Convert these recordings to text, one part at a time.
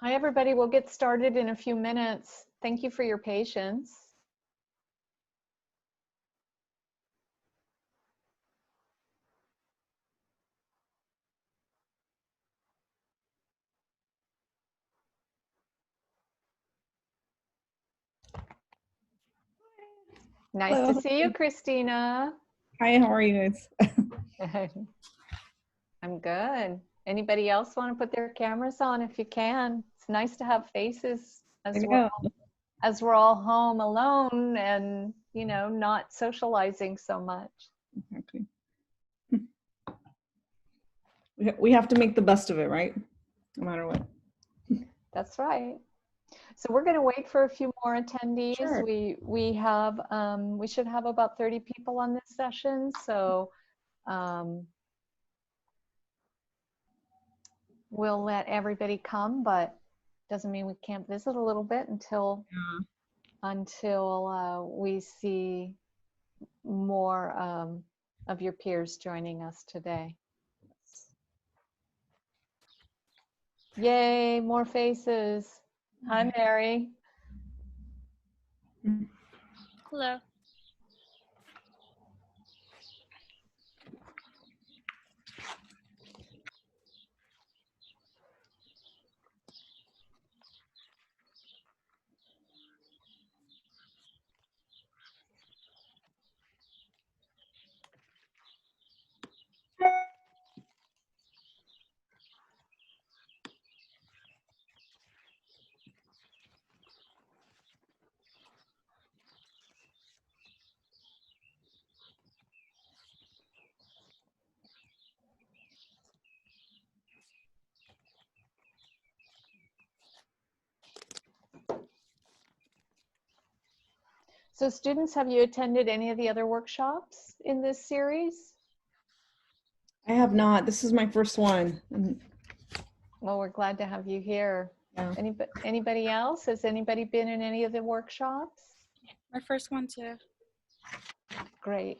Hi, everybody. We'll get started in a few minutes. Thank you for your patience. Nice Hello. to see you, Christina. Hi, how are you guys? I'm good. Anybody else want to put their cameras on if you can? It's nice to have faces as we're all home alone and, you know, not socializing so much. Exactly. We have to make the best of it, right? No matter what. That's right. So we're going to wait for a few more attendees. Sure. We should have about 30 people on this session. So we'll let everybody come, but doesn't mean we can't visit a little bit until we see more of your peers joining us today. Yay, more faces. Hi, Mary. Hello. So students, have you attended any of the other workshops in this series? I have not. This is my first one. Well, we're glad to have you here. Yeah. Anybody else? Has anybody been in any of the workshops? My first one too. Great.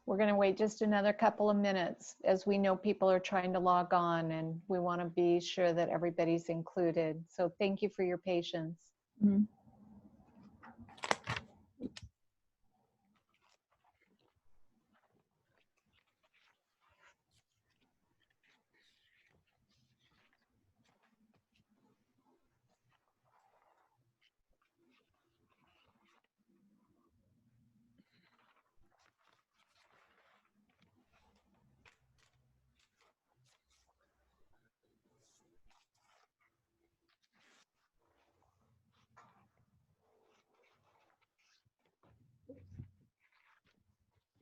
We're going to wait just another couple of minutes as we know people are trying to log on and we want to be sure that everybody's included. So thank you for your patience. Mm-hmm.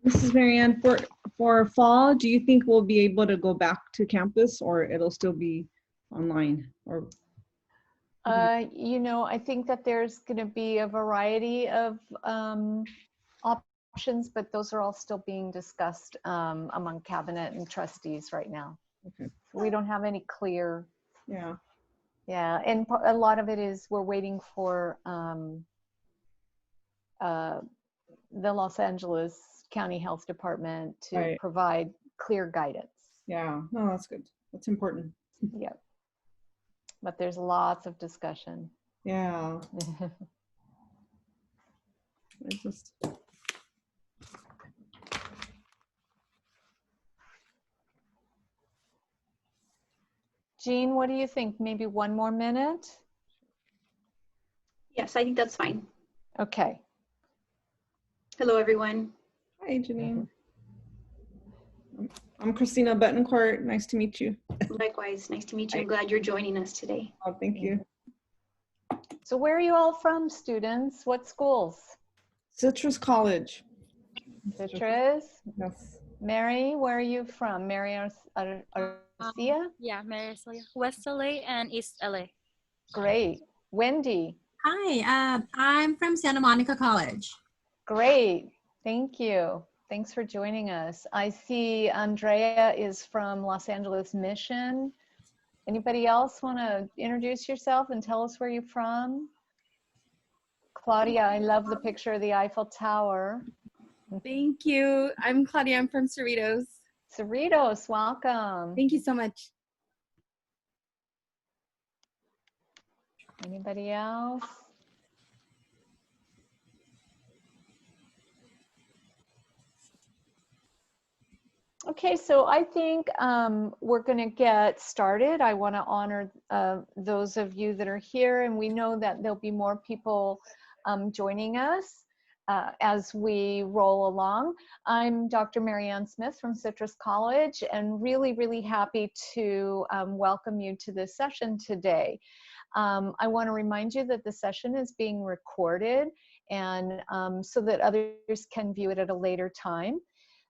Mrs. Marianne, for fall, do you think we'll be able to go back to campus or it'll still be online? Or You know, I think that there's going to be a variety of options, but those are all still being discussed among cabinet and trustees right now. Okay. We don't have any clear. Yeah. Yeah, and a lot of it is we're waiting for the Los Angeles County Health Department to provide clear guidance. Yeah, no, that's good. That's important. Yep. But there's lots of discussion. Yeah. Jeanne, what do you think? Maybe one more minute? Yes, I think that's fine. Okay. Hello, everyone. Hi, Jeanne. I'm Christina Betancourt. Nice to meet you. Likewise, nice to meet you. I'm glad you're joining us today. Oh, thank you. So where are you all from, students? What schools? Citrus College. Citrus? Yes. Mary, where are you from? Mary Arcia? Yeah, Mary Arcia. West LA and East LA. Great. Wendy? Hi, I'm from Santa Monica College. Great. Thank you. Thanks for joining us. I see Andrea is from Los Angeles Mission. Anybody else want to introduce yourself and tell us where you're from? Claudia, I love the picture of the Eiffel Tower. Thank you. I'm Claudia. I'm from Cerritos. Cerritos, welcome. Thank you so much. Anybody else? Okay, so I think we're going to get started. I want to honor those of you that are here, and we know that there'll be more people joining us as we roll along. I'm Dr. Marianne Smith from Citrus College, and really, really happy to welcome you to this session today. I want to remind you that the session is being recorded, and so that others can view it at a later time.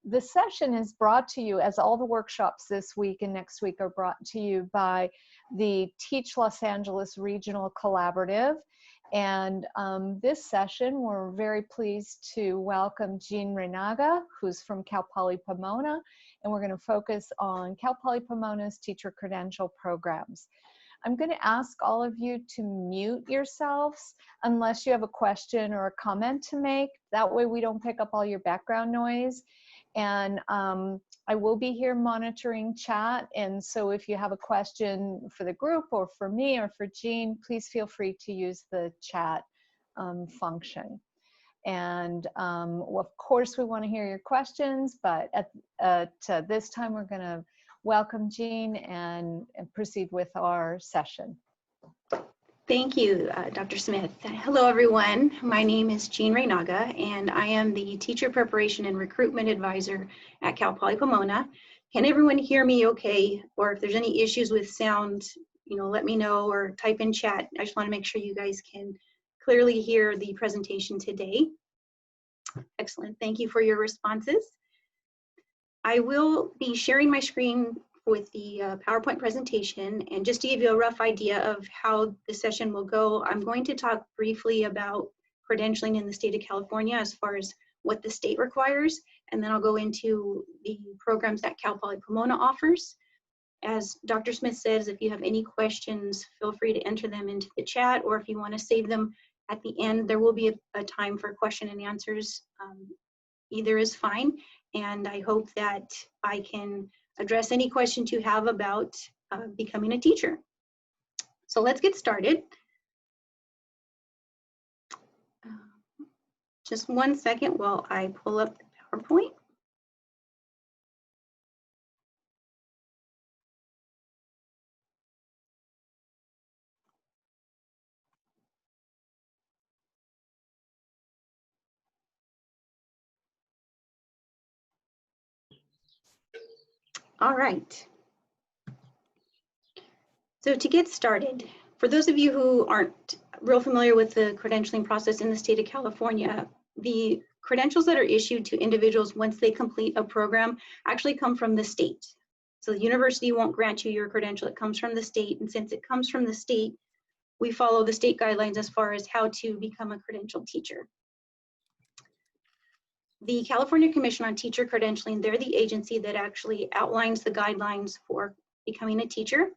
The session is brought to you, as all the workshops this week and next week are brought to you by the Teach Los Angeles Regional Collaborative. And this session, we're very pleased to welcome Jeanne Reynaga, who's from CalPolyPomona, and we're going to focus on CalPolyPomona's Teacher Credential Programs. I'm going to ask all of you to mute yourselves unless you have a question or a comment to make. That way we don't pick up all your background noise. And I will be here monitoring chat. And so if you have a question for the group or for me or for Jeanne, please feel free to use the chat function. And of course, we want to hear your questions, but at this time, we're going to welcome Jeanne and proceed with our session. Thank you, Dr. Smith. Hello, everyone. My name is Jeanne Reynaga, and I am the Teacher Preparation and Recruitment Advisor at CalPolyPomona. Can everyone hear me okay? Or if there's any issues with sound, let me know or type in chat. I just want to make sure you guys can clearly hear the presentation today. Excellent. Thank you for your responses. I will be sharing my screen with the PowerPoint presentation, and just to give you a rough idea of how the session will go, I'm going to talk briefly about credentialing in the state of California as far as what the state requires, and then I'll go into the programs that CalPolyPomona offers. As Dr. Smith says, if you have any questions, feel free to enter them into the chat, or if you want to save them at the end, there will be a time for question and answers. Either is fine, and I hope that I can address any questions you have about becoming a teacher. So let's get started. Just 1 second while I pull up the PowerPoint. All right. So to get started, for those of you who aren't real familiar with the credentialing process in the state of California, the credentials that are issued to individuals once they complete a program actually come from the state. So the university won't grant you your credential, it comes from the state. And since it comes from the state, we follow the state guidelines as far as how to become a credentialed teacher. The California Commission on Teacher Credentialing, they're the agency that actually outlines the guidelines for becoming a teacher.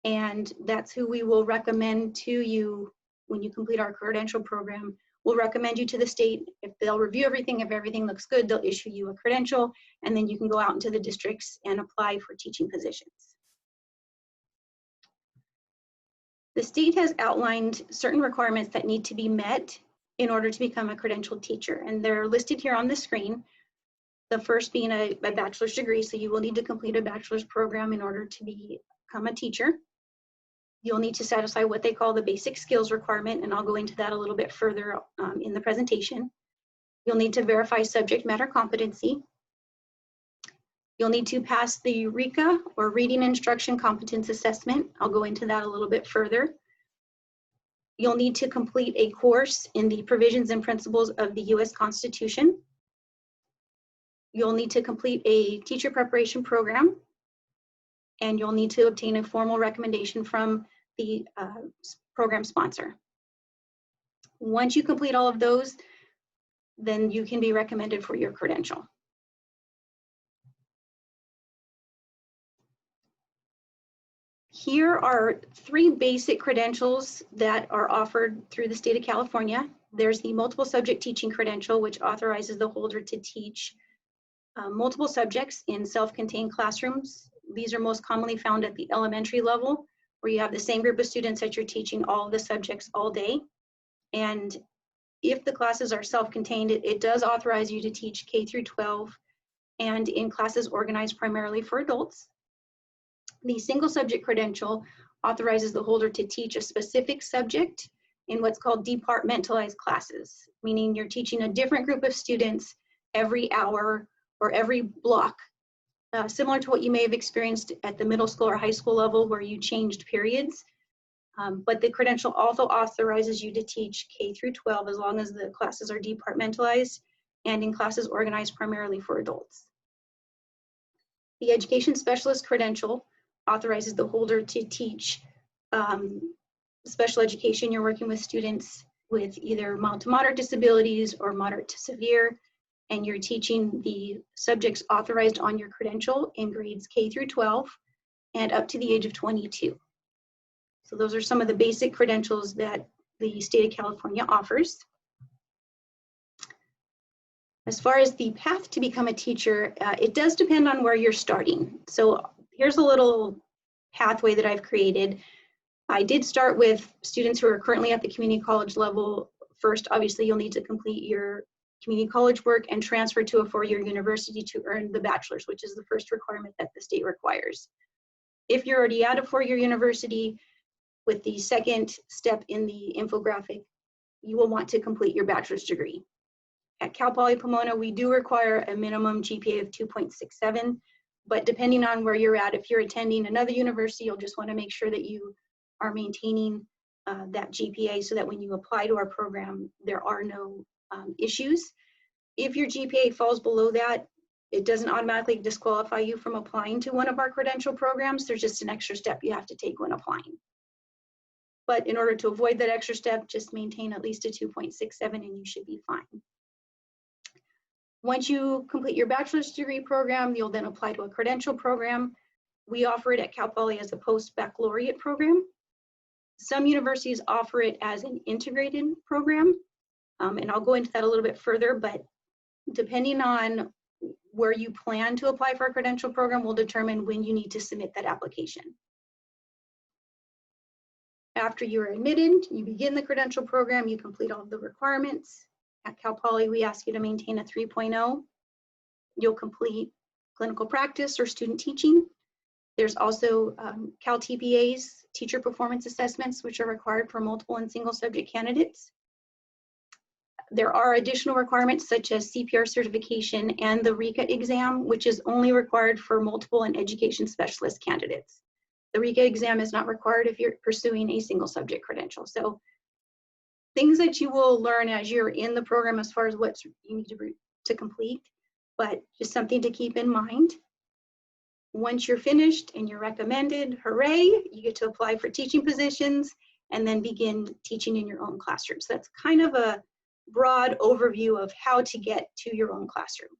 And that's who we will recommend to you when you complete our credential program. We'll recommend you to the state. If they'll review everything, if everything looks good, they'll issue you a credential, and then you can go out into the districts and apply for teaching positions. The state has outlined certain requirements that need to be met in order to become a credentialed teacher, and they're listed here on the screen. The first being a bachelor's degree, so you will need to complete a bachelor's program in order to become a teacher. You'll need to satisfy what they call the basic skills requirement, and I'll go into that a little bit further in the presentation. You'll need to verify subject matter competency. You'll need to pass the RICA, or Reading Instruction Competence Assessment. I'll go into that a little bit further. You'll need to complete a course in the provisions and principles of the U.S. Constitution. You'll need to complete a teacher preparation program, and you'll need to obtain a formal recommendation from the program sponsor. Once you complete all of those, then you can be recommended for your credential. Here are 3 basic credentials that are offered through the state of California. There's the multiple subject teaching credential, which authorizes the holder to teach multiple subjects in self-contained classrooms. These are most commonly found at the elementary level, where you have the same group of students that you're teaching all of the subjects all day. And if the classes are self-contained, it does authorize you to teach K through 12 and in classes organized primarily for adults. The single subject credential authorizes the holder to teach a specific subject in what's called departmentalized classes, meaning you're teaching a different group of students every hour or every block, similar to what you may have experienced at the middle school or high school level where you changed periods. But the credential also authorizes you to teach K through 12 as long as the classes are departmentalized and in classes organized primarily for adults. The education specialist credential authorizes the holder to teach special education. You're working with students with either mild to moderate disabilities or moderate to severe, and you're teaching the subjects authorized on your credential in grades K through 12 and up to the age of 22. So those are some of the basic credentials that the state of California offers. As far as the path to become a teacher, it does depend on where you're starting. So here's a little pathway that I've created. I did start with students who are currently at the community college level. First, obviously, you'll need to complete your community college work and transfer to a 4-year university to earn the bachelor's, which is the first requirement that the state requires. If you're already at a 4-year university, with the second step in the infographic, you will want to complete your bachelor's degree. At CalPolyPomona, we do require a minimum GPA of 2.67, but depending on where you're at, if you're attending another university, you'll just want to make sure that you are maintaining that GPA so that when you apply to our program, there are no issues. If your GPA falls below that, it doesn't automatically disqualify you from applying to one of our credential programs. There's just an extra step you have to take when applying. But in order to avoid that extra step, just maintain at least a 2.67 and you should be fine. Once you complete your bachelor's degree program, you'll then apply to a credential program. We offer it at Cal Poly as a post-baccalaureate program. Some universities offer it as an integrated program, and I'll go into that a little bit further, but depending on where you plan to apply for a credential program will determine when you need to submit that application. After you are admitted, you begin the credential program, you complete all of the requirements. At Cal Poly, we ask you to maintain a 3.0. You'll complete clinical practice or student teaching. There's also Cal TPA's teacher performance assessments, which are required for multiple and single subject candidates. There are additional requirements such as CPR certification and the RECA exam, which is only required for multiple and education specialist candidates. The RECA exam is not required if you're pursuing a single subject credential. So things that you will learn as you're in the program as far as what you need to complete, but just something to keep in mind. Once you're finished and you're recommended, hooray, you get to apply for teaching positions and then begin teaching in your own classroom. So that's kind of a broad overview of how to get to your own classroom.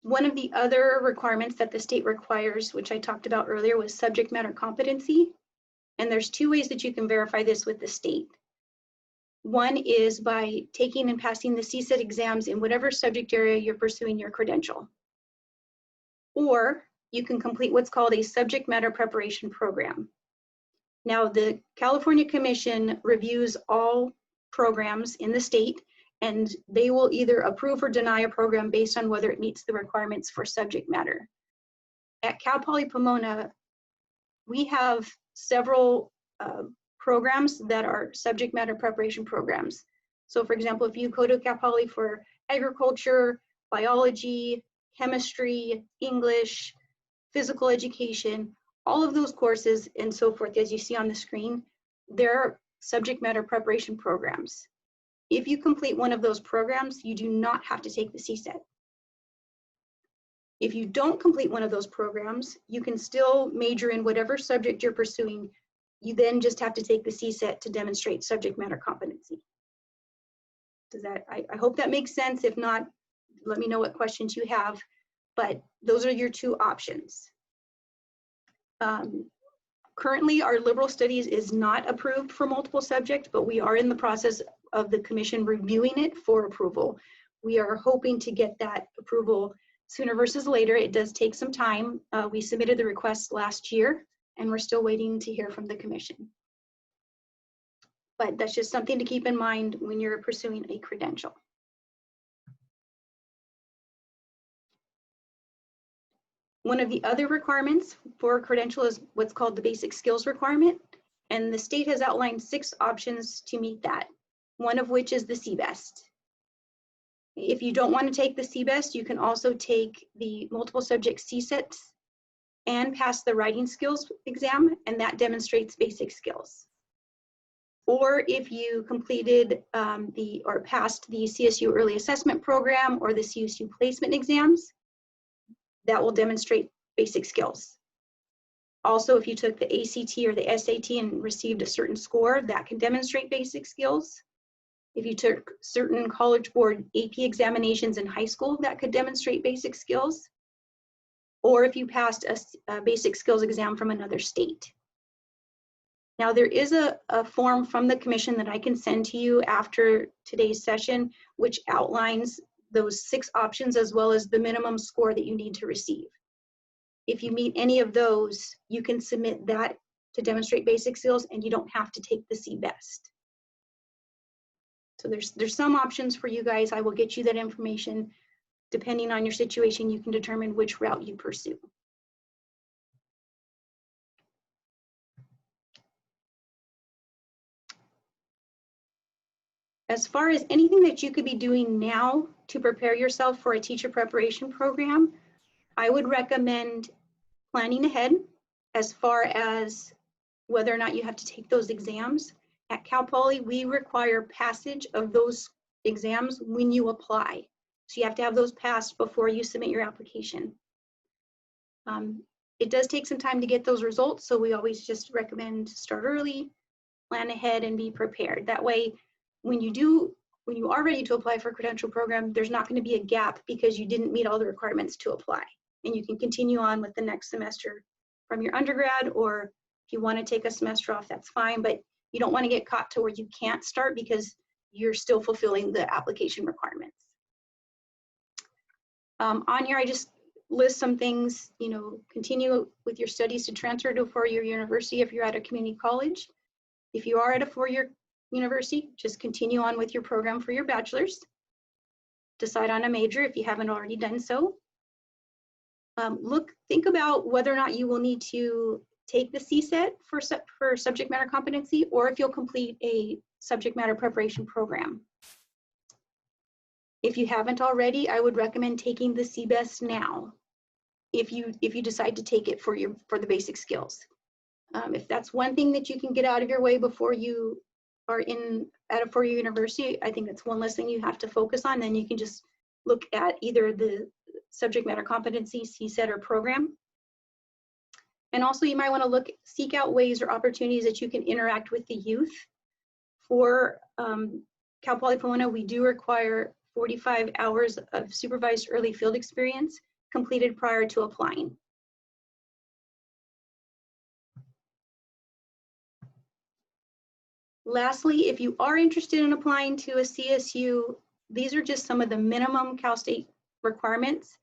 One of the other requirements that the state requires, which I talked about earlier, was subject matter competency. And there's 2 ways that you can verify this with the state. One is by taking and passing the CSET exams in whatever subject area you're pursuing your credential. Or you can complete what's called a subject matter preparation program. Now, the California Commission reviews all programs in the state, and they will either approve or deny a program based on whether it meets the requirements for subject matter. At CalPolyPomona, we have several programs that are subject matter preparation programs. So for example, if you go to Cal Poly for agriculture, biology, chemistry, English, physical education, all of those courses and so forth, as you see on the screen, they're subject matter preparation programs. If you complete one of those programs, you do not have to take the CSET. If you don't complete one of those programs, you can still major in whatever subject you're pursuing You then just have to take the CSET to demonstrate subject matter competency. Does that, I hope that makes sense. If not, let me know what questions you have, but those are your two options. Currently, our liberal studies is not approved for multiple subject, but we are in the process of the commission reviewing it for approval. We are hoping to get that approval sooner versus later. It does take some time. We submitted the request last year, and we're still waiting to hear from the commission. But that's just something to keep in mind when you're pursuing a credential. One of the other requirements for a credential is what's called the basic skills requirement, and the state has outlined 6 options to meet that, one of which is the CBEST. If you don't want to take the CBEST, you can also take the multiple subject CSETs and pass the writing skills exam, and that demonstrates basic skills. Or if you completed or passed the CSU early assessment program or the CSU placement exams, that will demonstrate basic skills. Also, if you took the ACT or the SAT and received a certain score, that can demonstrate basic skills. If you took certain College Board AP examinations in high school, that could demonstrate basic skills. Or if you passed a basic skills exam from another state. Now, there is a form from the commission that I can send to you after today's session, which outlines those 6 options as well as the minimum score that you need to receive. If you meet any of those, you can submit that to demonstrate basic skills, and you don't have to take the CBEST. So there's some options for you guys. I will get you that information. Depending on your situation, you can determine which route you pursue. As far as anything that you could be doing now to prepare yourself for a teacher preparation program, I would recommend planning ahead as far as whether or not you have to take those exams. At Cal Poly, we require passage of those exams when you apply. So you have to have those passed before you submit your application. It does take some time to get those results, so we always just recommend start early, plan ahead, and be prepared. That way, when you are ready to apply for a credential program, there's not going to be a gap because you didn't meet all the requirements to apply. And you can continue on with the next semester from your undergrad, or if you want to take a semester off, that's fine, but you don't want to get caught to where you can't start because you're still fulfilling the application requirements. On here, I just list some things, continue with your studies to transfer to a 4-year university if you're at a community college. If you are at a 4-year university, just continue on with your program for your bachelor's. Decide on a major if you haven't already done so. Think about whether or not you will need to take the CSET for subject matter competency, or if you'll complete a subject matter preparation program. If you haven't already, I would recommend taking the CBEST now, if you decide to take it for the basic skills. If that's one thing that you can get out of your way before you are at a 4-year university, I think that's one less thing you have to focus on. Then you can just look at either the subject matter competency, CSET, or program. And also you might want to seek out ways or opportunities that you can interact with the youth. For CalPolyPomona, we do require 45 hours of supervised early field experience completed prior to applying. Lastly, if you are interested in applying to a CSU, these are just some of the minimum Cal State requirements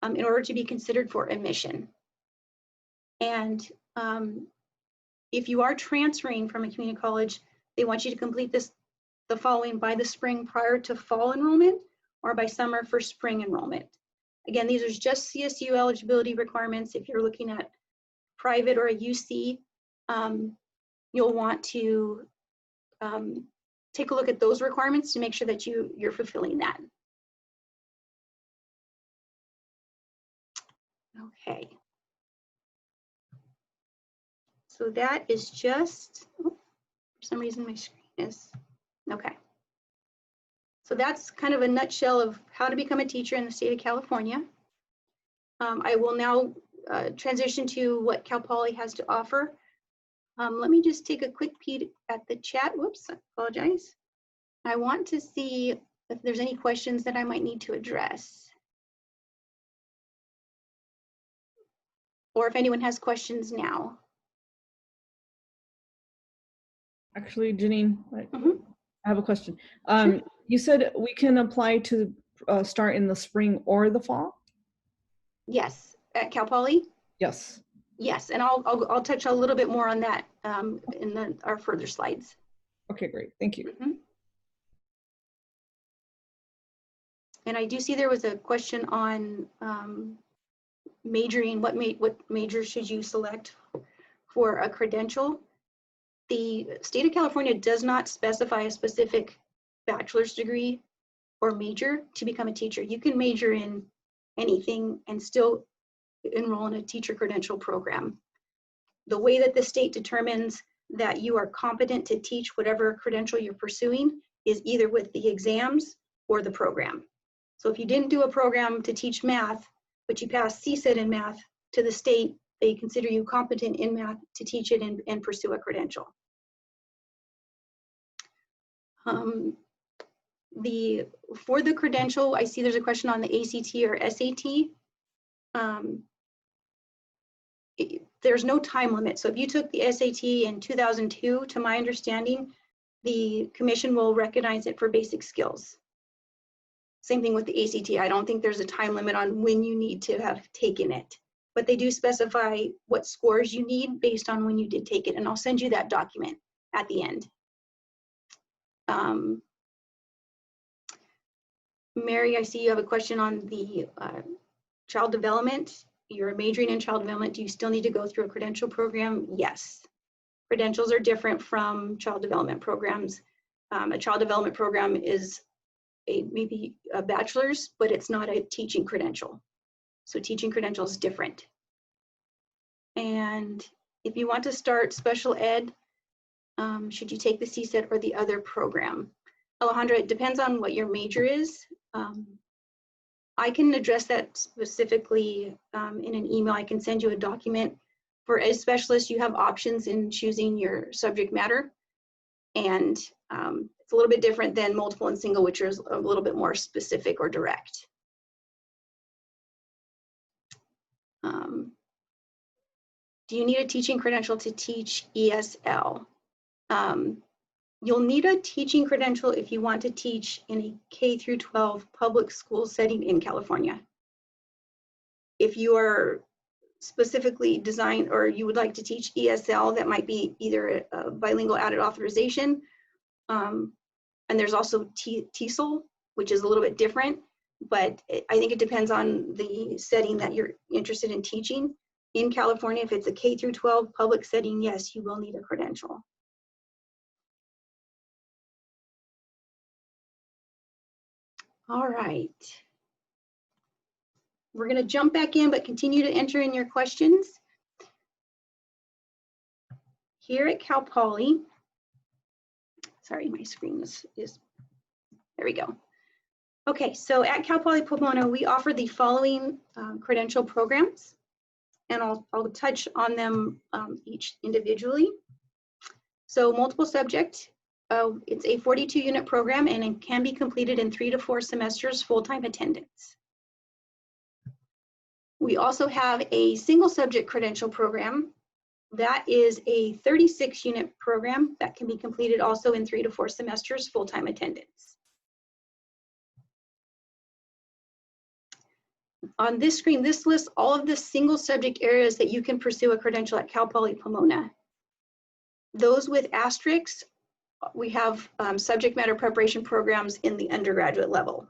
in order to be considered for admission. And if you are transferring from a community college, they want you to complete the following by the spring prior to fall enrollment, or by summer for spring enrollment. Again, these are just CSU eligibility requirements. If you're looking at private or a UC, you'll want to take a look at those requirements to make sure that you're fulfilling that. Okay. So that is just, for some reason my screen is, okay. So that's kind of a nutshell of how to become a teacher in the state of California. I will now transition to what Cal Poly has to offer. Let me just take a quick peek at the chat. Whoops, I apologize. I want to see if there's any questions that I might need to address. Or if anyone has questions now. Actually, Jeanine, Mhm. I have a question. Sure. You said we can apply to start in the spring or the fall? Yes, at Cal Poly? Yes. Yes, and I'll touch a little bit more on that in our further slides. Okay, great. Thank you. Mhm. And I do see there was a question on majoring. What major should you select for a credential? The state of California does not specify a specific bachelor's degree or major to become a teacher. You can major in anything and still enroll in a teacher credential program. The way that the state determines that you are competent to teach whatever credential you're pursuing is either with the exams or the program. So if you didn't do a program to teach math, but you passed CSET in math, to the state, they consider you competent in math to teach it and pursue a credential. For the credential, I see there's a question on the ACT or SAT. There's no time limit. So if you took the SAT in 2002, to my understanding, the commission will recognize it for basic skills. Same thing with the ACT. I don't think there's a time limit on when you need to have taken it, but they do specify what scores you need based on when you did take it. And I'll send you that document at the end. Mary, I see you have a question on the child development. You're majoring in child development. Do you still need to go through a credential program? Yes. Credentials are different from child development programs. A child development program is maybe a bachelor's, but it's not a teaching credential. So teaching credential is different. And if you want to start special ed, should you take the CSET or the other program? Alejandra, it depends on what your major is. I can address that specifically in an email. I can send you a document. For ed specialists, you have options in choosing your subject matter. And it's a little bit different than multiple and single, which is a little bit more specific or direct. Do you need a teaching credential to teach ESL? You'll need a teaching credential if you want to teach in a K through 12 public school setting in California. If you are specifically designed or you would like to teach ESL, that might be either a bilingual added authorization, and there's also TESOL, which is a little bit different, but I think it depends on the setting that you're interested in teaching. In California, if it's a K through 12 public setting, yes, you will need a credential. All right. We're going to jump back in, but continue to enter in your questions. Here at Cal Poly, sorry, my screen is there we go. Okay, so at CalPolyPomona, we offer the following credential programs, and I'll touch on them each individually. So multiple subject, it's a 42-unit program, and it can be completed in 3 to 4 semesters full-time attendance. We also have a single subject credential program. That is a 36-unit program that can be completed also in 3 to 4 semesters full-time attendance. On this screen, this lists all of the single subject areas that you can pursue a credential at CalPolyPomona. Those with asterisks, we have subject matter preparation programs in the undergraduate level.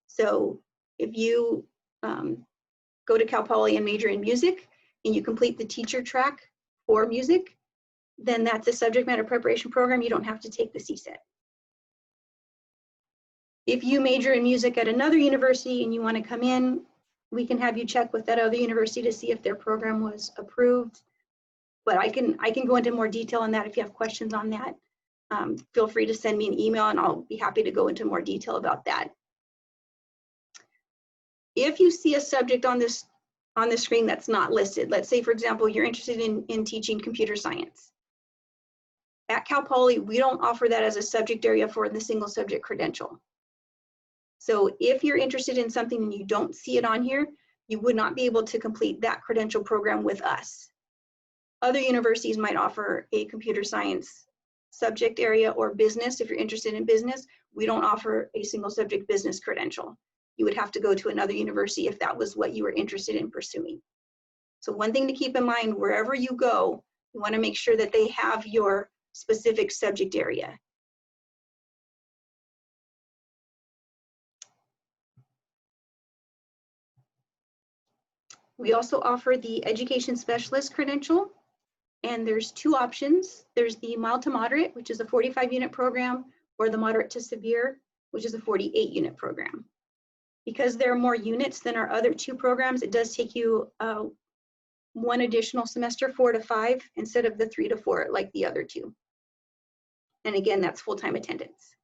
So if you go to Cal Poly and major in music and you complete the teacher track for music, then that's a subject matter preparation program. You don't have to take the CSET. If you major in music at another university and you want to come in, we can have you check with that other university to see if their program was approved. But I can go into more detail on that if you have questions on that. Feel free to send me an email and I'll be happy to go into more detail about that. If you see a subject on this on the screen that's not listed. Let's say, for example, you're interested in teaching computer science. At Cal Poly, we don't offer that as a subject area for the single subject credential. So if you're interested in something and you don't see it on here, you would not be able to complete that credential program with us. Other universities might offer a computer science subject area or business. If you're interested in business, we don't offer a single subject business credential. You would have to go to another university if that was what you were interested in pursuing. So one thing to keep in mind, wherever you go, you want to make sure that they have your specific subject area. We also offer the education specialist credential, and there's two options. There's the mild to moderate, which is a 45-unit program, or the moderate to severe, which is a 48-unit program. Because there are more units than our other two programs, it does take you one additional semester, 4 to 5, instead of the 3 to 4 like the other two. And again, that's full-time attendance.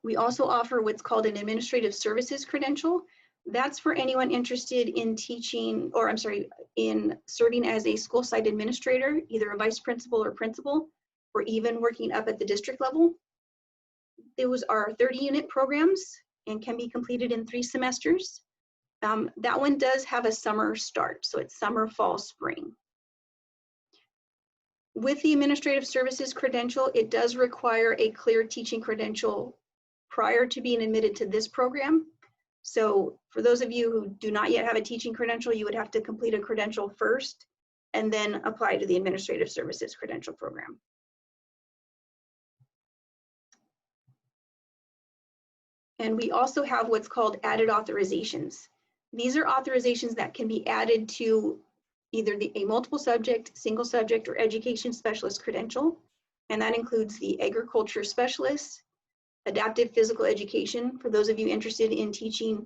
We also offer what's called an administrative services credential. That's for anyone interested in teaching, or I'm sorry, in serving as a school site administrator, either a vice principal or principal, or even working up at the district level. Those are 30-unit programs and can be completed in 3 semesters. That one does have a summer start, so it's summer, fall, spring. With the administrative services credential, it does require a clear teaching credential prior to being admitted to this program. So for those of you who do not yet have a teaching credential, you would have to complete a credential first and then apply to the administrative services credential program. And we also have what's called added authorizations. These are authorizations that can be added to either a multiple subject, single subject, or education specialist credential. And that includes the agriculture specialist, adaptive physical education, for those of you interested in teaching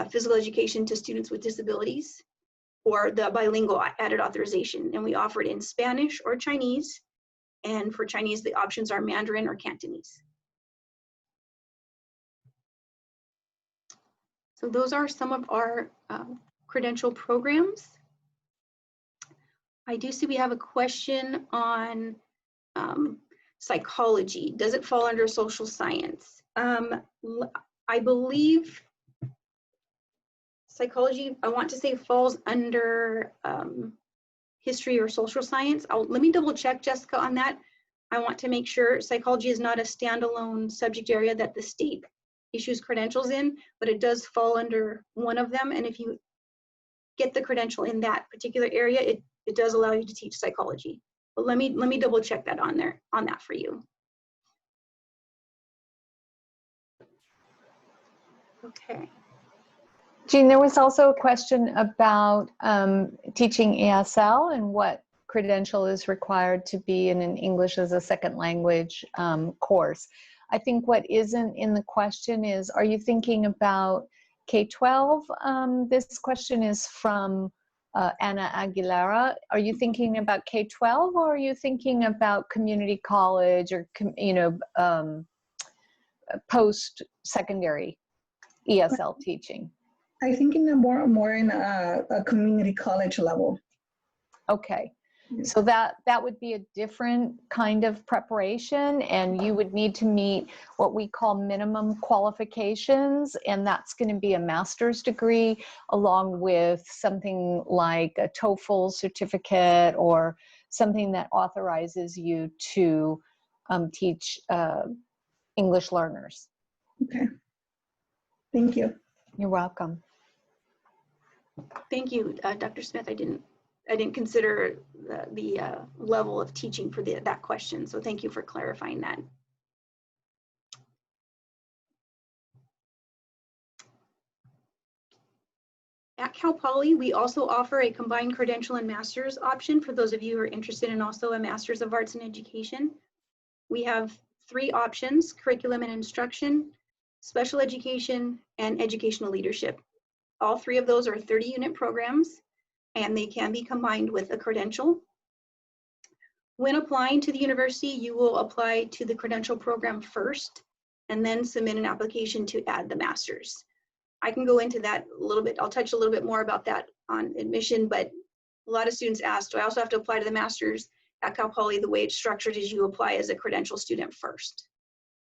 physical education to students with disabilities, or the bilingual added authorization. And we offer it in Spanish or Chinese. And for Chinese, the options are Mandarin or Cantonese. So those are some of our credential programs. I do see we have a question on psychology. Does it fall under social science? I believe psychology, I want to say, falls under history or social science. Let me double check, Jessica, on that. I want to make sure psychology is not a standalone subject area that the state issues credentials in, but it does fall under one of them. And if you get the credential in that particular area, it does allow you to teach psychology. But let me double check that on that for you. Okay. Jeanne, there was also a question about teaching ESL and what credential is required to be in an English as a second language course. I think what isn't in the question is, are you thinking about K-12? This question is from Anna Aguilera. Are you thinking about K-12, or are you thinking about community college, or post-secondary ESL teaching? I think in a more in a community college level. Okay, so that would be a different kind of preparation, and you would need to meet what we call minimum qualifications, and that's going to be a master's degree along with something like a TOEFL certificate or something that authorizes you to teach English learners. Okay, thank you. You're welcome. Thank you, Dr. Smith. I didn't consider the level of teaching for that question, so thank you for clarifying that. At Cal Poly, we also offer a combined credential and master's option for those of you who are interested in also a Master's of Arts in Education. We have 3 options: curriculum and instruction, special education, and educational leadership. All 3 of those are 30-unit programs, and they can be combined with a credential. When applying to the university, you will apply to the credential program first, and then submit an application to add the master's. I can go into that a little bit. I'll touch a little bit more about that on admission, but a lot of students ask, do I also have to apply to the master's? At Cal Poly, the way it's structured is you apply as a credential student first,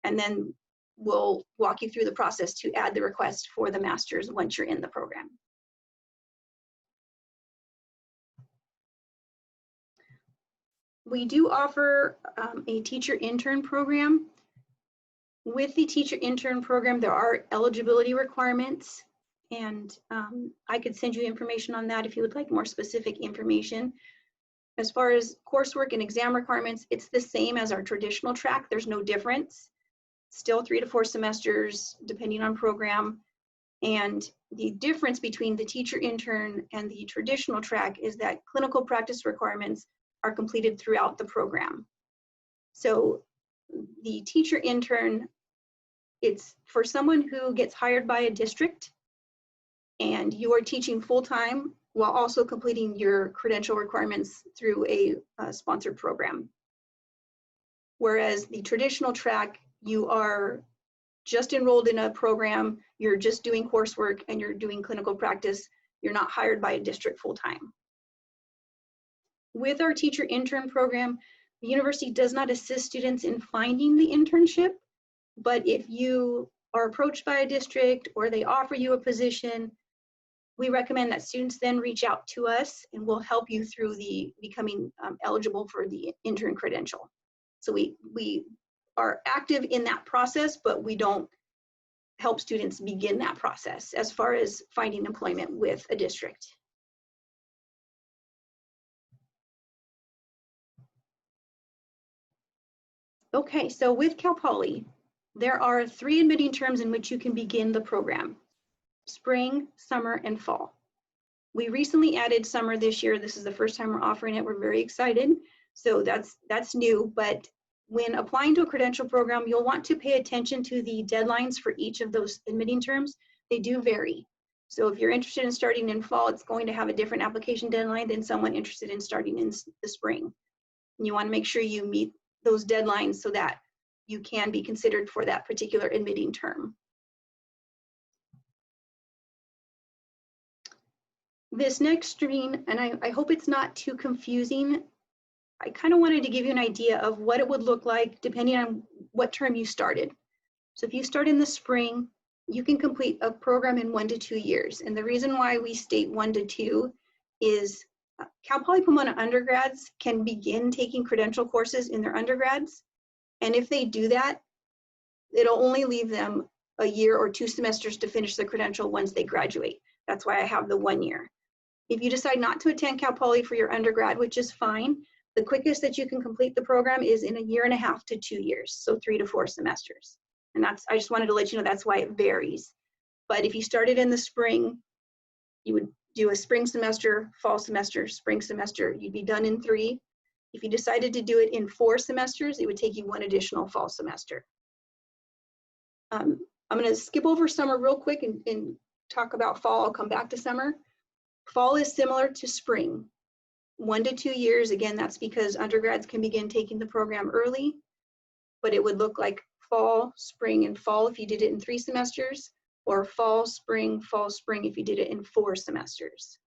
and then we'll walk you through the process to add the request for the master's once you're in the program. We do offer a teacher intern program. With the teacher intern program, there are eligibility requirements, and I could send you information on that if you would like more specific information. As far as coursework and exam requirements, it's the same as our traditional track. There's no difference. Still 3 to 4 semesters, depending on program. And the difference between the teacher intern and the traditional track is that clinical practice requirements are completed throughout the program. So the teacher intern, it's for someone who gets hired by a district and you are teaching full-time while also completing your credential requirements through a sponsored program. Whereas the traditional track, you are just enrolled in a program, you're just doing coursework and you're doing clinical practice, you're not hired by a district full-time. With our teacher intern program, the university does not assist students in finding the internship, but if you are approached by a district or they offer you a position, we recommend that students then reach out to us and we'll help you through the becoming eligible for the intern credential. So we are active in that process, but we don't help students begin that process as far as finding employment with a district. Okay, so with Cal Poly, there are 3 admitting terms in which you can begin the program: spring, summer, and fall. We recently added summer this year. This is the first time we're offering it. We're very excited. So that's new, but when applying to a credential program, you'll want to pay attention to the deadlines for each of those admitting terms. They do vary. So if you're interested in starting in fall, it's going to have a different application deadline than someone interested in starting in the spring. And you want to make sure you meet those deadlines so that you can be considered for that particular admitting term. This next screen, and I hope it's not too confusing, I kind of wanted to give you an idea of what it would look like depending on what term you started. So if you start in the spring, you can complete a program in 1 to 2 years. And the reason why we state 1 to 2 is CalPolyPomona undergrads can begin taking credential courses in their undergrads. And if they do that, it'll only leave them a year or 2 semesters to finish the credential once they graduate. That's why I have the 1 year. If you decide not to attend Cal Poly for your undergrad, which is fine, the quickest that you can complete the program is in 1.5 years to 2 years, so 3 to 4 semesters. And I just wanted to let you know that's why it varies. But if you started in the spring, you would do a spring semester, fall semester, spring semester. You'd be done in 3. If you decided to do it in 4 semesters, it would take you 1 additional fall semester. I'm going to skip over summer real quick and talk about fall. I'll come back to summer. Fall is similar to spring, 1 to 2 years. Again, that's because undergrads can begin taking the program early, but it would look like fall, spring, and fall if you did it in 3 semesters, or fall, spring if you did it in 4 semesters.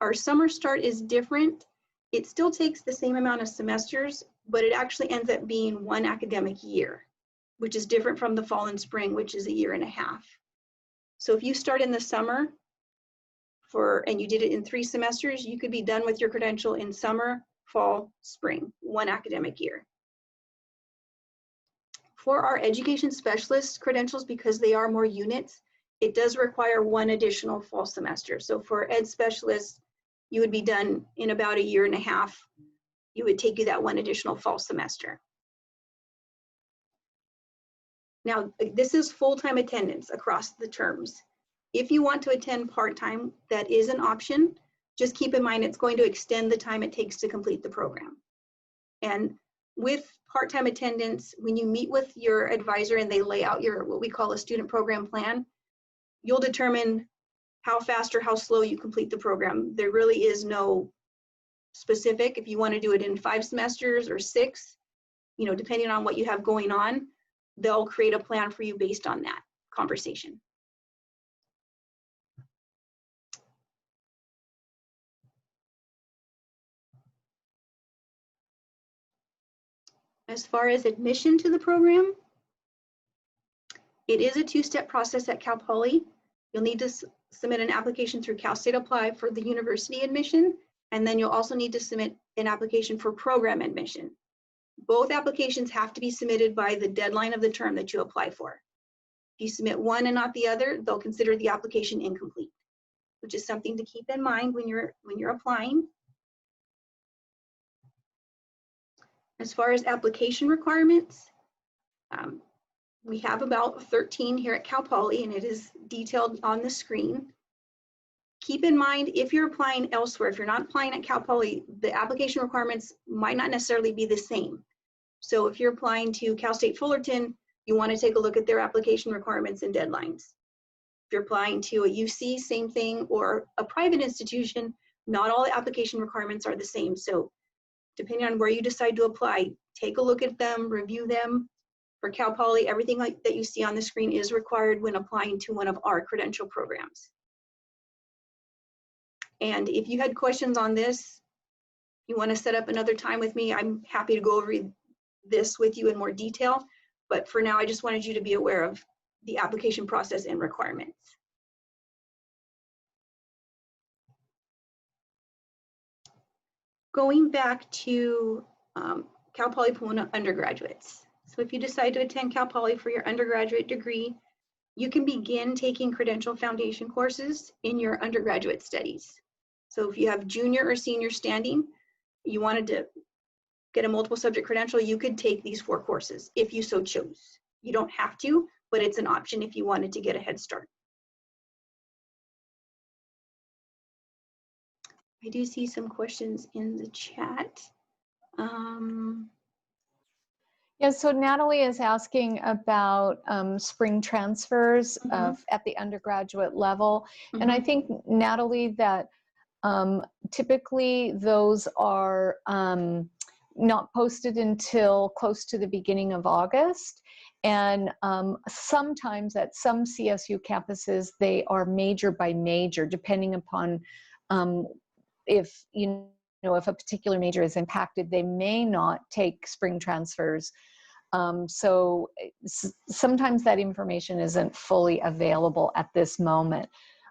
Our summer start is different. It still takes the same amount of semesters, but it actually ends up being 1 academic year, which is different from the fall and spring, which is 1.5 years. So if you start in the summer and you did it in 3 semesters, you could be done with your credential in summer, fall, spring, 1 academic year. For our education specialist credentials, because they are more units, it does require 1 additional fall semester. So for ed specialists, you would be done in about 1.5 years. You would take you that 1 additional fall semester. Now, this is full-time attendance across the terms. If you want to attend part-time, that is an option. Just keep in mind it's going to extend the time it takes to complete the program. And with part-time attendance, when you meet with your advisor and they lay out your what we call a student program plan, you'll determine how fast or how slow you complete the program. There really is no specific. If you want to do it in 5 semesters or 6, depending on what you have going on, they'll create a plan for you based on that conversation. As far as admission to the program, it is a two-step process at Cal Poly. You'll need to submit an application through Cal State Apply for the university admission, and then you'll also need to submit an application for program admission. Both applications have to be submitted by the deadline of the term that you apply for. If you submit one and not the other, they'll consider the application incomplete, which is something to keep in mind when you're applying. As far as application requirements, we have about 13 here at Cal Poly, and it is detailed on the screen. Keep in mind, if you're applying elsewhere, if you're not applying at Cal Poly, the application requirements might not necessarily be the same. So if you're applying to Cal State Fullerton, you want to take a look at their application requirements and deadlines. If you're applying to a UC, same thing, or a private institution, not all the application requirements are the same. So depending on where you decide to apply, take a look at them, review them. For Cal Poly, everything that you see on the screen is required when applying to one of our credential programs. And if you had questions on this, you want to set up another time with me, I'm happy to go over this with you in more detail. But for now, I just wanted you to be aware of the application process and requirements. Going back to CalPolyPomona undergraduates. So if you decide to attend Cal Poly for your undergraduate degree, you can begin taking credential foundation courses in your undergraduate studies. So if you have junior or senior standing, you wanted to get a multiple subject credential, you could take these 4 courses if you so chose. You don't have to, but it's an option if you wanted to get a head start. I do see some questions in the chat. Yeah, so Natalie is asking about spring transfers at the undergraduate level. And I think, Natalie, that typically those are not posted until close to the beginning of August. And sometimes at some CSU campuses, they are major by major, depending upon if, if a particular major is impacted, they may not take spring transfers. So sometimes that information isn't fully available at this moment.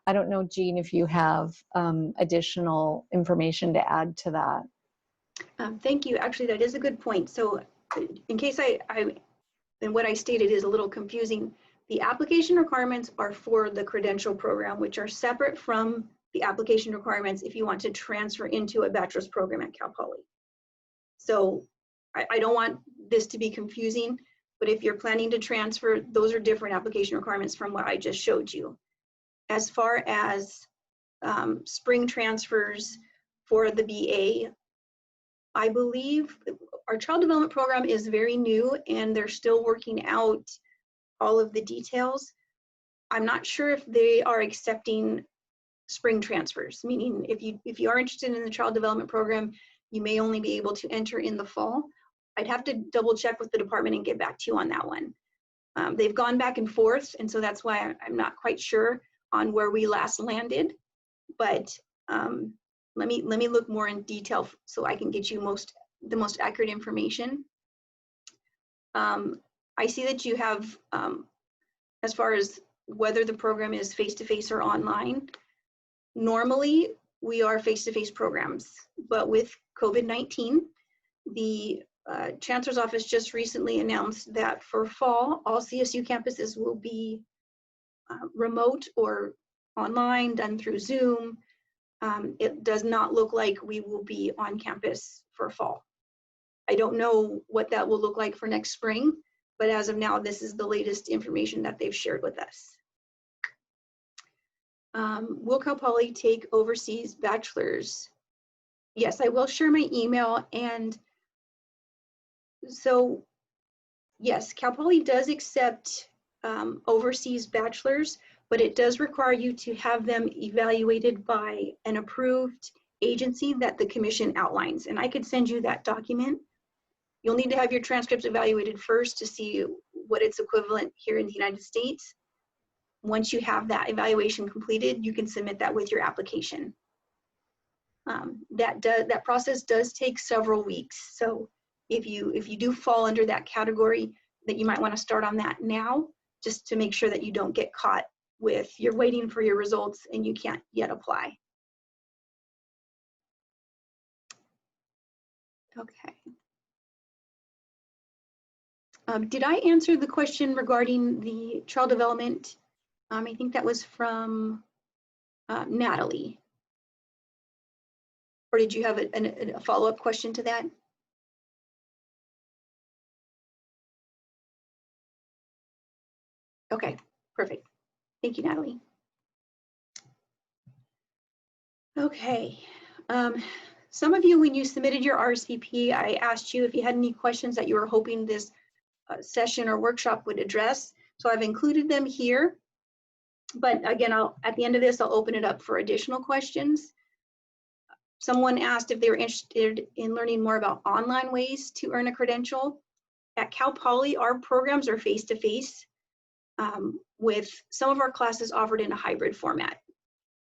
I don't know, Jeanne, if you have additional information to add to that. Thank you. Actually, that is a good point. So in case and what I stated is a little confusing, the application requirements are for the credential program, which are separate from the application requirements if you want to transfer into a bachelor's program at Cal Poly. So I don't want this to be confusing, but if you're planning to transfer, those are different application requirements from what I just showed you. As far as spring transfers for the BA, I believe our child development program is very new and they're still working out all of the details. I'm not sure if they are accepting spring transfers, meaning if you are interested in the child development program, you may only be able to enter in the fall. I'd have to double check with the department and get back to you on that one. They've gone back and forth, and so that's why I'm not quite sure on where we last landed. But let me look more in detail so I can get you the most accurate information. I see that you have, as far as whether the program is face-to-face or online, normally we are face-to-face programs, but with COVID-19, the Chancellor's Office just recently announced that for fall, all CSU campuses will be remote or online, done through Zoom. It does not look like we will be on campus for fall. I don't know what that will look like for next spring, but as of now, this is the latest information that they've shared with us. Will Cal Poly take overseas bachelors? Yes, I will share my email. And so, yes, Cal Poly does accept overseas bachelors, but it does require you to have them evaluated by an approved agency that the commission outlines. And I could send you that document. You'll need to have your transcripts evaluated first to see what it's equivalent here in the United States. Once you have that evaluation completed, you can submit that with your application. That process does take several weeks. So if you do fall under that category, that you might want to start on that now, just to make sure that you don't get caught with you're waiting for your results and you can't yet apply. Okay. Did I answer the question regarding the child development? I think that was from Natalie. Or did you have a follow-up question to that? Okay, perfect. Thank you, Natalie. Okay. Some of you, when you submitted your RSVP, I asked you if you had any questions that you were hoping this session or workshop would address. So I've included them here. But again, at the end of this, I'll open it up for additional questions. Someone asked if they were interested in learning more about online ways to earn a credential. At Cal Poly, our programs are face-to-face with some of our classes offered in a hybrid format.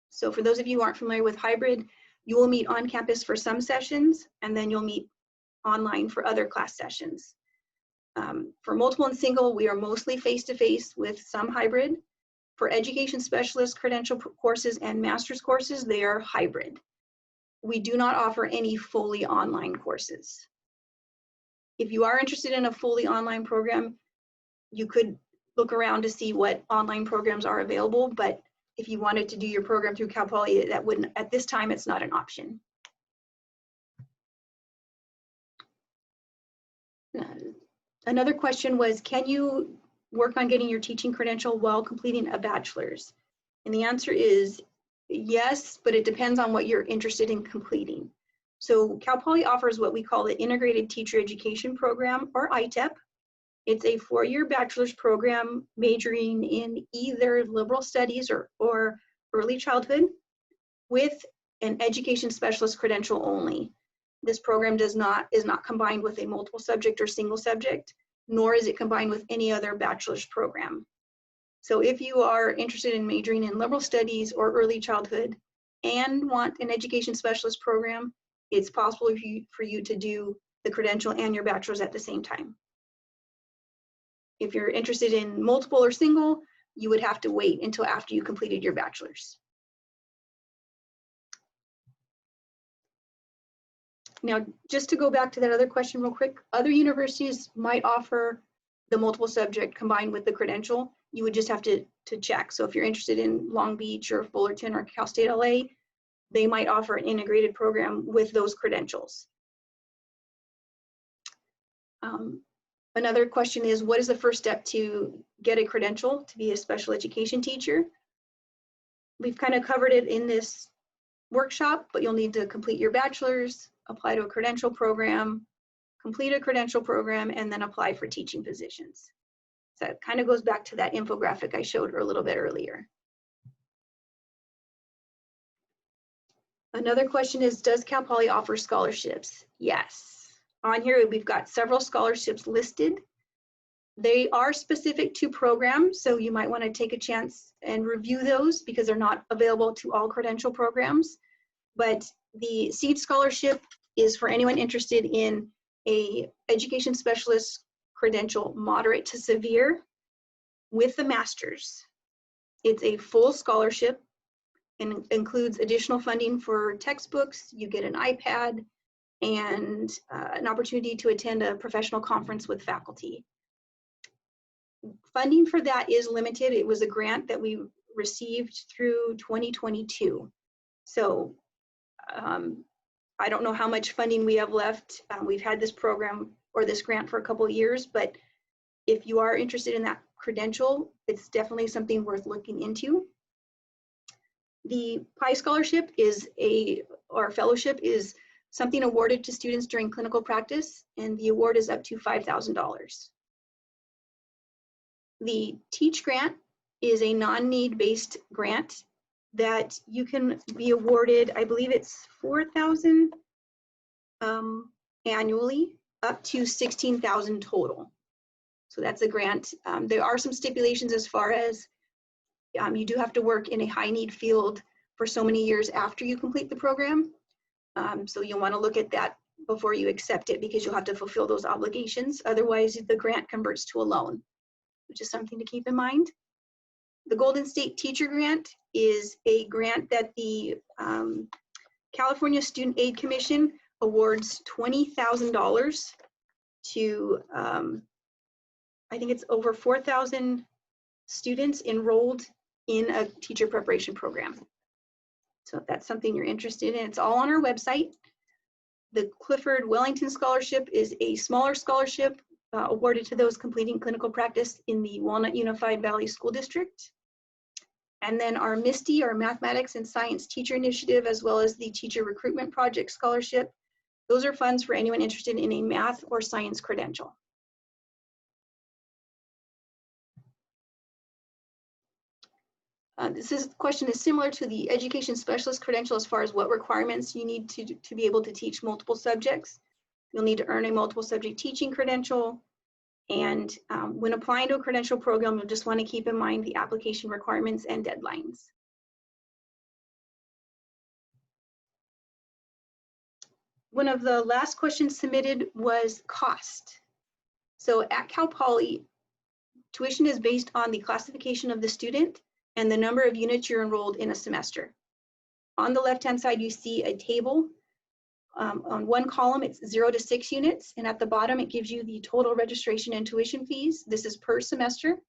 So for those of you who aren't familiar with hybrid, you will meet on campus for some sessions, and then you'll meet online for other class sessions. For multiple and single, we are mostly face-to-face with some hybrid. For education specialist credential courses and master's courses, they are hybrid. We do not offer any fully online courses. If you are interested in a fully online program, you could look around to see what online programs are available, but if you wanted to do your program through Cal Poly, that wouldn't, at this time, it's not an option. Another question was, can you work on getting your teaching credential while completing a bachelor's? And the answer is yes, but it depends on what you're interested in completing. So Cal Poly offers what we call the Integrated Teacher Education Program, or ITEP. It's a 4-year bachelor's program majoring in either liberal studies or early childhood with an education specialist credential only. This program is not combined with a multiple subject or single subject, nor is it combined with any other bachelor's program. So if you are interested in majoring in liberal studies or early childhood and want an education specialist program, it's possible for you to do the credential and your bachelor's at the same time. If you're interested in multiple or single, you would have to wait until after you completed your bachelor's. Now, just to go back to that other question real quick, other universities might offer the multiple subject combined with the credential. You would just have to check. So if you're interested in Long Beach or Fullerton or Cal State LA, they might offer an integrated program with those credentials. Another question is, what is the first step to get a credential to be a special education teacher? We've kind of covered it in this workshop, but you'll need to complete your bachelor's, apply to a credential program, complete a credential program, and then apply for teaching positions. So it kind of goes back to that infographic I showed a little bit earlier. Another question is, does Cal Poly offer scholarships? Yes. On here, we've got several scholarships listed. They are specific to programs, so you might want to take a chance and review those because they're not available to all credential programs. But the SEED scholarship is for anyone interested in a education specialist credential moderate to severe with the master's. It's a full scholarship and includes additional funding for textbooks. You get an iPad and an opportunity to attend a professional conference with faculty. Funding for that is limited. It was a grant that we received through 2022. So I don't know how much funding we have left. We've had this program or this grant for a couple of years, but if you are interested in that credential, it's definitely something worth looking into. The PI scholarship or fellowship is something awarded to students during clinical practice, and the award is up to $5,000. The Teach grant is a non-need-based grant that you can be awarded, I believe it's $4,000 annually, up to $16,000 total. So that's a grant. There are some stipulations as far as you do have to work in a high-need field for so many years after you complete the program. So you'll want to look at that before you accept it, because you'll have to fulfill those obligations. Otherwise, the grant converts to a loan, which is something to keep in mind. The Golden State Teacher Grant is a grant that the California Student Aid Commission awards $20,000 to, I think it's over 4,000 students enrolled in a teacher preparation program. So if that's something you're interested in, it's all on our website. The Clifford Wellington Scholarship is a smaller scholarship awarded to those completing clinical practice in the Walnut Unified Valley School District. And then our MISTI, our Mathematics and Science Teacher Initiative, as well as the Teacher Recruitment Project Scholarship. Those are funds for anyone interested in a math or science credential. This question is similar to the Education Specialist Credential as far as what requirements you need to be able to teach multiple subjects. You'll need to earn a multiple subject teaching credential. And when applying to a credential program, you'll just want to keep in mind the application requirements and deadlines. One of the last questions submitted was cost. So at Cal Poly, tuition is based on the classification of the student and the number of units you're enrolled in a semester. On the left-hand side, you see a table. On one column, it's 0 to 6 units, and at the bottom, it gives you the total registration and tuition fees. This is per semester.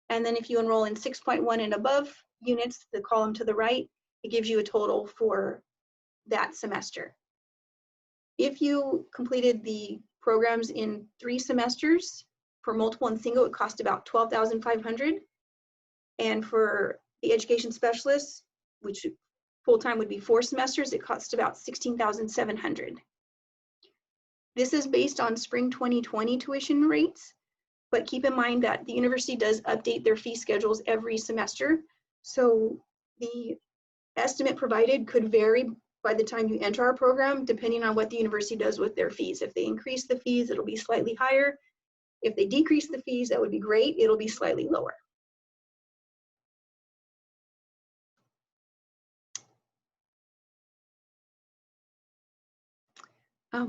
And then if you enroll in 6.1 and above units, the column to the right, it gives you a total for that semester. If you completed the programs in 3 semesters, for multiple and single, it cost about $12,500. And for the education specialists, which full-time would be 4 semesters, it costs about $16,700. This is based on spring 2020 tuition rates, but keep in mind that the university does update their fee schedules every semester. So the estimate provided could vary by the time you enter our program, depending on what the university does with their fees. If they increase the fees, it'll be slightly higher. If they decrease the fees, that would be great. It'll be slightly lower.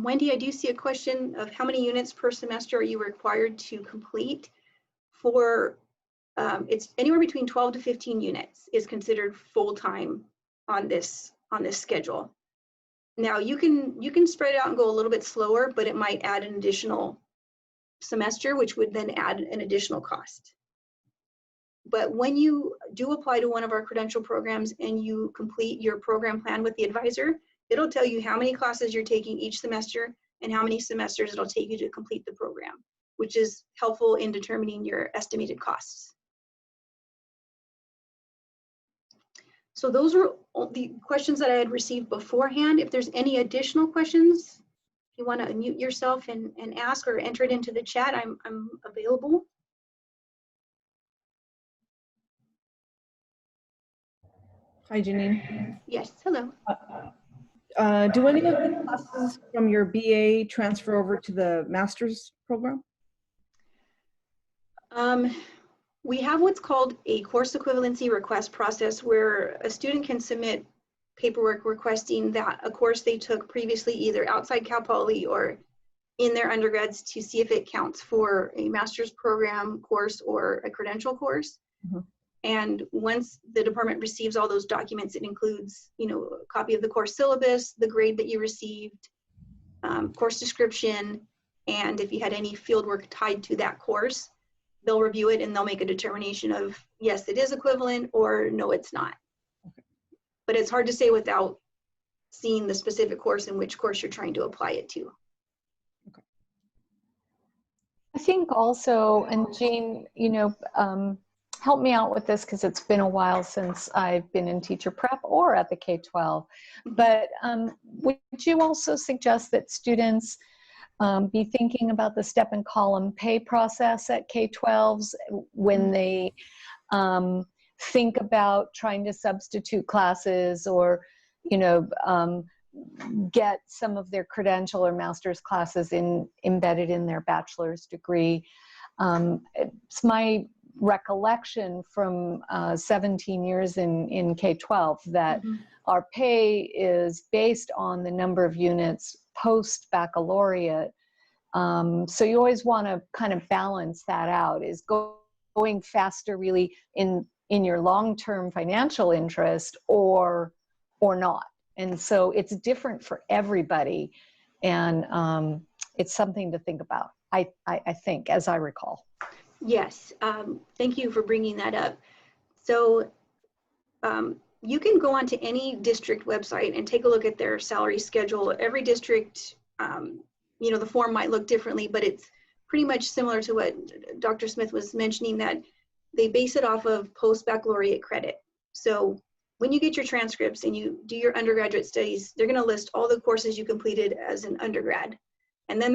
Wendy, I do see a question of how many units per semester are you required to complete? For it's anywhere between 12 to 15 units is considered full-time on this schedule. Now you can spread it out and go a little bit slower, but it might add an additional semester, which would then add an additional cost. But when you do apply to one of our credential programs and you complete your program plan with the advisor, it'll tell you how many classes you're taking each semester and how many semesters it'll take you to complete the program, which is helpful in determining your estimated costs. So those were all the questions that I had received beforehand. If there's any additional questions, if you want to unmute yourself and ask or enter it into the chat, I'm available. Hi, Jeanine. Yes, hello. Do any of the classes from your BA transfer over to the master's program? We have what's called a course equivalency request process where a student can submit paperwork requesting that a course they took previously either outside Cal Poly or in their undergrads to see if it counts for a master's program course or a credential course. Mm-hmm. And once the department receives all those documents, it includes, a copy of the course syllabus, the grade that you received, course description, and if you had any fieldwork tied to that course, they'll review it and they'll make a determination of, yes, it is equivalent, or no, it's not. Okay. But it's hard to say without seeing the specific course and which course you're trying to apply it to. Okay. I think also, and Jeanne, help me out with this because it's been a while since I've been in teacher prep or at the K-12. But would you also suggest that students be thinking about the step and column pay process at K-12s when they think about trying to substitute classes or, get some of their credential or master's classes embedded in their bachelor's degree? It's my recollection from 17 years in K-12 that our pay is based on the number of units post-baccalaureate. So you always want to kind of balance that out. Is going faster really in your long-term financial interest or not? And so it's different for everybody, and it's something to think about. I think, as I recall. Yes, thank you for bringing that up. So you can go onto any district website and take a look at their salary schedule. Every district, you know, the form might look differently, but it's pretty much similar to what Dr. Smith was mentioning, that they base it off of post-baccalaureate credit. So when you get your transcripts and you do your undergraduate studies, they're going to list all the courses you completed as an undergrad. And then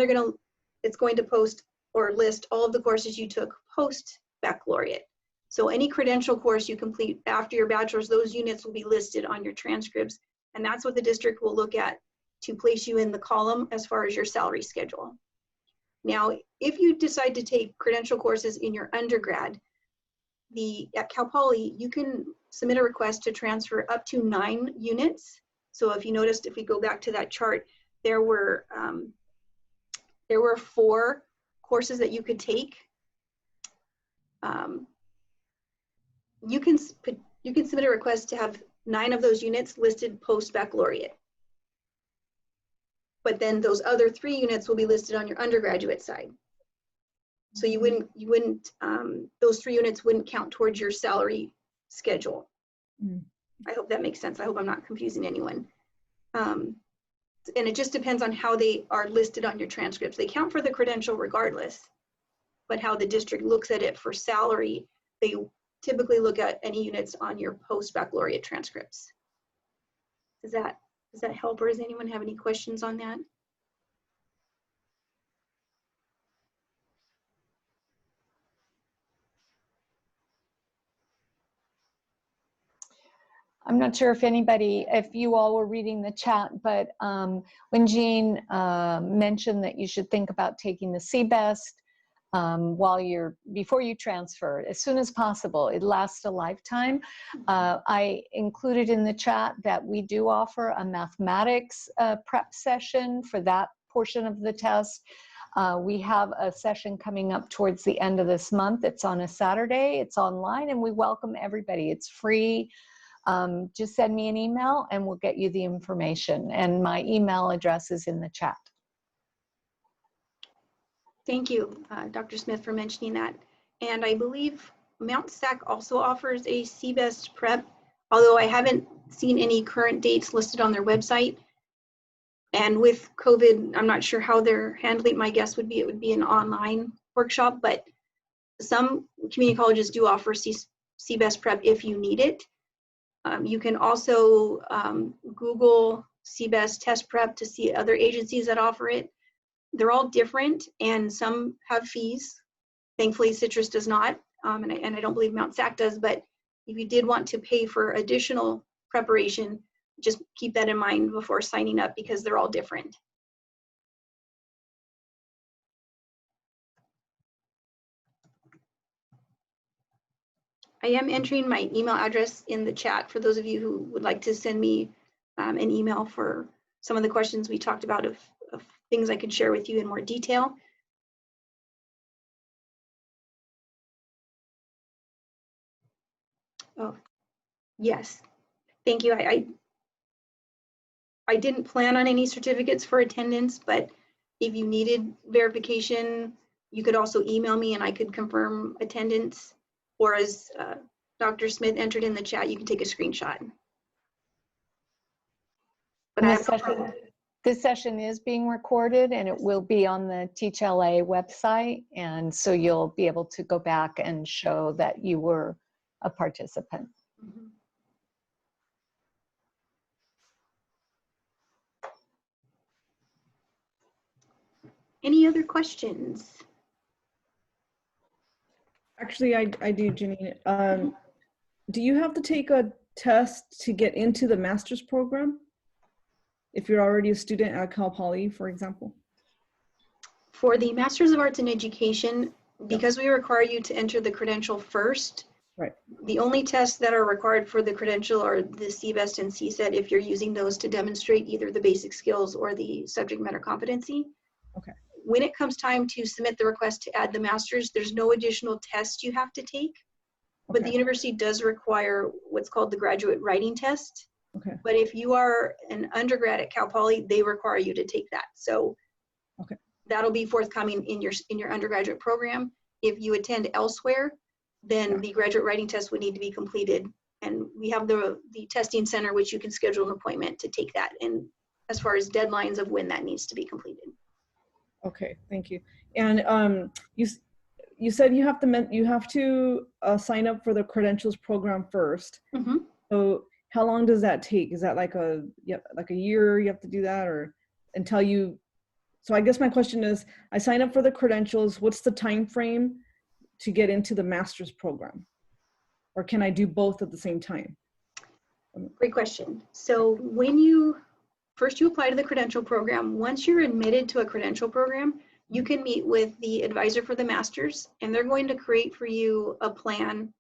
it's going to post or list all of the courses you took post-baccalaureate. So any credential course you complete after your bachelor's, those units will be listed on your transcripts. And that's what the district will look at to place you in the column as far as your salary schedule. Now, if you decide to take credential courses in your undergrad, at Cal Poly, you can submit a request to transfer up to 9 units. So if you noticed, if we go back to that chart, there were 4 courses that you could take. You can submit a request to have 9 of those units listed post-baccalaureate. But then those other 3 units will be listed on your undergraduate side. So you wouldn't those 3 units wouldn't count towards your salary schedule. I hope that makes sense. I hope I'm not confusing anyone. And it just depends on how they are listed on your transcripts. They count for the credential regardless, but how the district looks at it for salary, they typically look at any units on your post-baccalaureate transcripts. Does that help, or does anyone have any questions on that? I'm not sure if you all were reading the chat, but when Jeanne mentioned that you should think about taking the CBEST before you transfer, as soon as possible, it lasts a lifetime. I included in the chat that we do offer a mathematics prep session for that portion of the test. We have a session coming up towards the end of this month. It's on a Saturday, it's online, and we welcome everybody. It's free. Just send me an email and we'll get you the information. And my email address is in the chat. Thank you, Dr. Smith, for mentioning that. And I believe Mount SAC also offers a CBEST prep, although I haven't seen any current dates listed on their website. And with COVID, I'm not sure how they're handling. My guess would be it would be an online workshop, but some community colleges do offer CBEST prep if you need it. You can also Google CBEST test prep to see other agencies that offer it. They're all different, and some have fees. Thankfully, Citrus does not, and I don't believe Mount SAC does, but if you did want to pay for additional preparation, just keep that in mind before signing up, because they're all different. I am entering my email address in the chat for those of you who would like to send me an email for some of the questions we talked about of things I could share with you in more detail. Oh, yes. Thank you. I didn't plan on any certificates for attendance, but if you needed verification, you could also email me and I could confirm attendance. Or as Dr. Smith entered in the chat, you can take a screenshot. But this session is being recorded and it will be on the Teach LA website. And so you'll be able to go back and show that you were a participant. Mm-hmm. Any other questions? Actually, I do, Jeanne. Do you have to take a test to get into the master's program if you're already a student at Cal Poly, for example? For the Masters of Arts in Education, because we require you to enter the credential first, Right. The only tests that are required for the credential are the CBEST and CSET if you're using those to demonstrate either the basic skills or the subject matter competency. Okay. When it comes time to submit the request to add the master's, there's no additional test you have to take, but the Okay. university does require what's called the graduate writing test. Okay. But if you are an undergrad at Cal Poly, they require you to take that. So Okay. that'll be forthcoming in your undergraduate program. If you attend elsewhere, then Yeah. the graduate writing test would need to be completed. And we have the testing center, which you can schedule an appointment to take that. And as far as deadlines of when that needs to be completed. Okay, thank you. And you said you have to sign up for the credentials program first. Mm-hmm. So how long does that take? Is that like a year you have to do that, or until you? So I guess my question is, I sign up for the credentials. What's the time frame to get into the master's program, or can I do both at the same time? Great question. So when you apply to the credential program, once you're admitted to a credential program, you can meet with the advisor for the master's, and they're going to create for you a plan.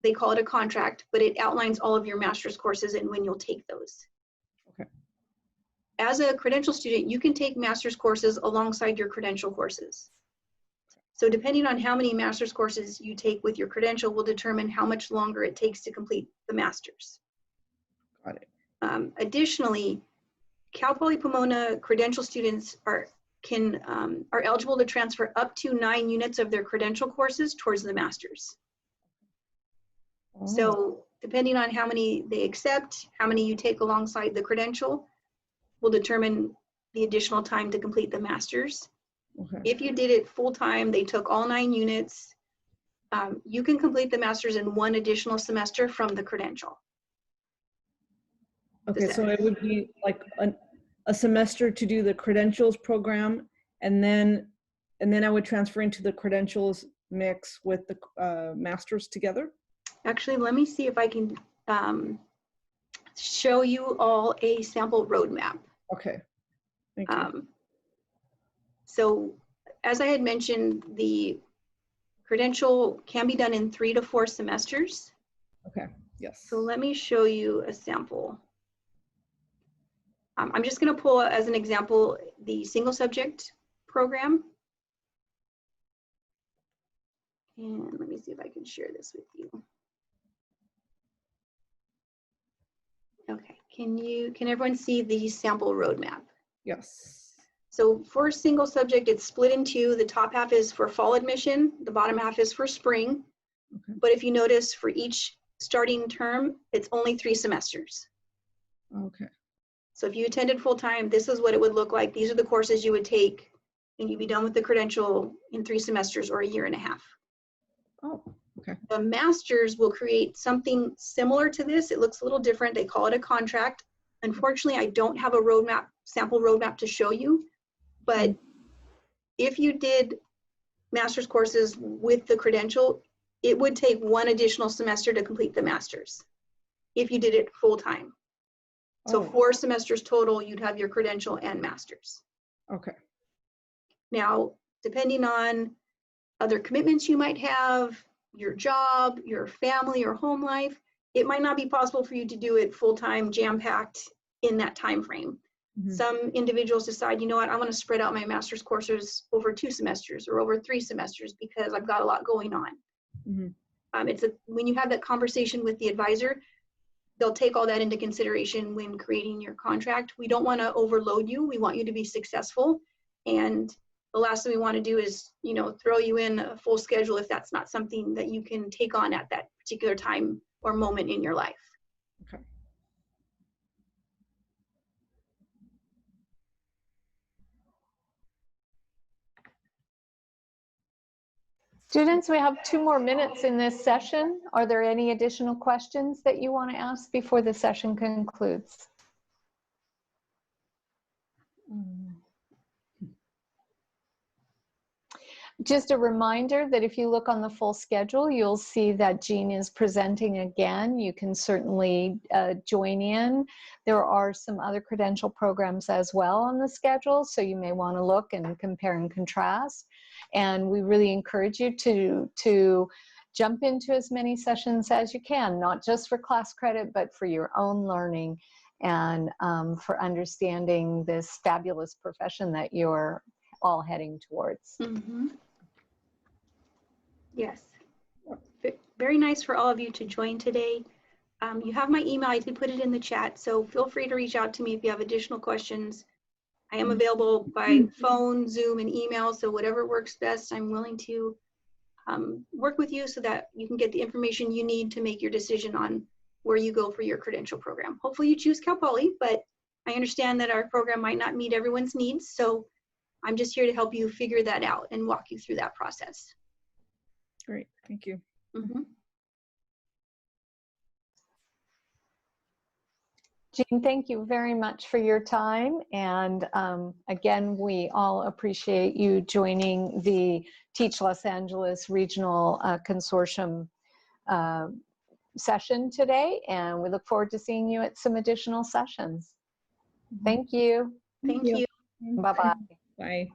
They call it a contract, but it outlines all of your master's courses and when you'll take those. Okay. As a credential student, you can take master's courses alongside your credential courses. So depending on how many master's courses you take with your credential will determine how much longer it takes to complete the master's. Got it. Additionally, CalPolyPomona credential students are eligible to transfer up to 9 units of their credential courses towards the master's. Oh. So depending on how many they accept, how many you take alongside the credential will determine the additional time to complete the master's. Okay. If you did it full time, they took all 9 units, you can complete the master's in 1 additional semester from the credential. Okay, so it would be like a semester to do the credentials program, and then I would transfer into the credentials mix with the masters together. Actually, let me see if I can show you all a sample roadmap. Okay, thank you. So as I had mentioned, the credential can be done in 3 to 4 semesters. Okay, yes. So let me show you a sample. I'm just going to pull as an example the single subject program. And let me see if I can share this with you. Okay, can everyone see the sample roadmap? Yes. So for single subject, it's split in 2. The top half is for fall admission, the bottom half is for spring. Okay. But if you notice, for each starting term, it's only 3 semesters. Okay. So if you attended full time, this is what it would look like. These are the courses you would take, and you'd be done with the credential in 3 semesters or a year and a half. Oh, okay. The masters will create something similar to this. It looks a little different. They call it a contract. Unfortunately, I don't have a sample roadmap to show you, but if you did master's courses with the credential, it would take 1 additional semester to complete the master's if you did it full time. So 4 semesters total, you'd have your credential and master's. Okay. Now, depending on other commitments you might have, your job, your family or home life, it might not be possible for you to do it full-time, jam-packed in that time frame. Mm-hmm. Some individuals decide, you know what, I want to spread out my master's courses over 2 semesters or over 3 semesters because I've got a lot going on. Mm-hmm. When you have that conversation with the advisor, they'll take all that into consideration when creating your contract. We don't want to overload you. We want you to be successful. And the last thing we want to do is, throw you in a full schedule if that's not something that you can take on at that particular time or moment in your life. Okay. Students, we have 2 more minutes in this session. Are there any additional questions that you want to ask before the session concludes? Just a reminder that if you look on the full schedule, you'll see that Jeanne is presenting again. You can certainly join in. There are some other credential programs as well on the schedule, so you may want to look and compare and contrast. And we really encourage you to jump into as many sessions as you can, not just for class credit, but for your own learning and for understanding this fabulous profession that you're all heading towards. Mm-hmm. Yes. Very nice for all of you to join today. You have my email. I did put it in the chat, so feel free to reach out to me if you have additional questions. I am available by phone, Zoom, and email, so whatever works best, I'm willing to work with you so that you can get the information you need to make your decision on where you go for your credential program. Hopefully you choose Cal Poly, but I understand that our program might not meet everyone's needs, so I'm just here to help you figure that out and walk you through that process. Great, thank you. Mm-hmm. Jeanne, thank you very much for your time. And again, we all appreciate you joining the Teach Los Angeles Regional Consortium session today. And we look forward to seeing you at some additional sessions. Thank you. Thank you. Bye-bye. Bye.